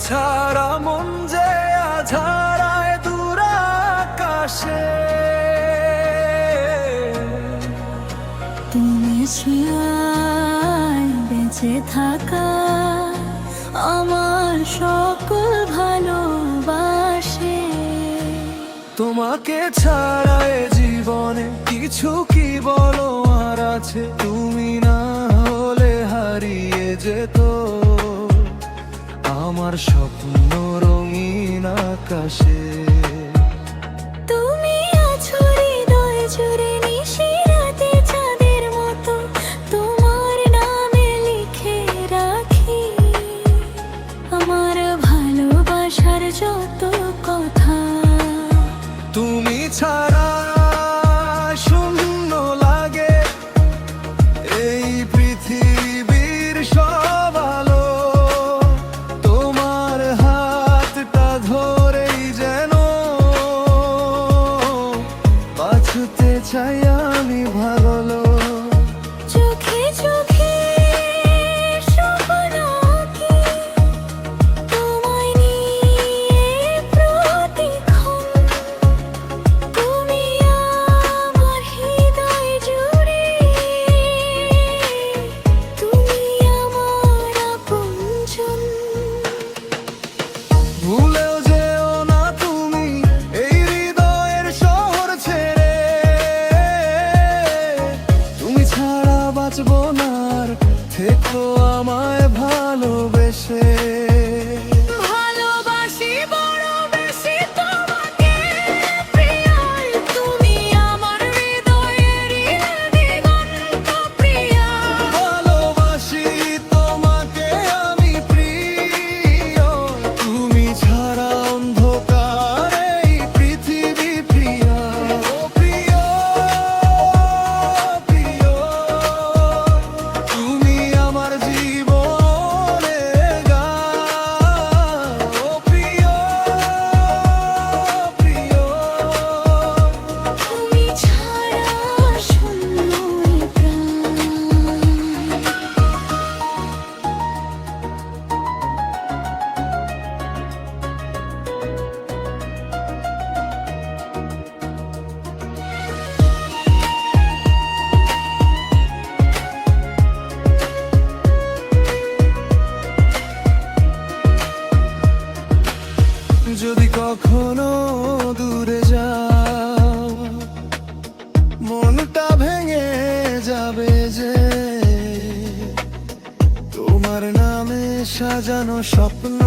ছাড়া মন যে আধারায় দূর আকাশে। তুমি ছিলাই বেঁচে থাকা আমার সকল ভালোবাসে। তোমাকে ছাড়া এ জীবনে কিছু কি বলো আর আছে? তুমি না হলে হারিয়ে যেত আমার স্বপ্ন রঙিন আকাশে। তুমি আছো হৃদয় জুড়ে নিশিরাতে চাঁদের মতো, তোমার নামে লিখে রাখি আমার ভালোবাসার যত কথা। তুমি ছাড়া শূন্য লাগে এই পৃথিবীর সব আলো। তোমার হাতটা ধরেই যেন বাঁচতে চাই আমি ভালো। চোখে চোখে স্বপ্ন আঁকি তোমায় নিয়ে প্রতিক্ষণ। তুমি আমার হৃদয় জুড়ে, তুমি আমার আপনজন। ভুলেও যেও না তুমি এই হৃদয়ের শহর ছেড়ে। তুমি ছাড়া বাঁচবো না আর, থেকো আমায় ভালোবেসে। ভালোবাসি বড় বেশি তোমাকে প্রিয়া, তুমি আমার হৃদয়েরই দিগন্ত প্রিয়া। ভালোবাসি তোমাকে আমি প্রিয়, তুমি ছাড়া অন্ধকার এই পৃথিবী প্রিয়া। ও প্রিয় প্রিয়, তুমি আমার জীবনের গান। ও প্রিয় প্রিয়, তুমি ছাড়া শূন্য এই প্রাণ। যদি কখনো দূরে যাও মনটা ভেঙে যাবে যে, তোমার নামে সাজানো স্বপ্ন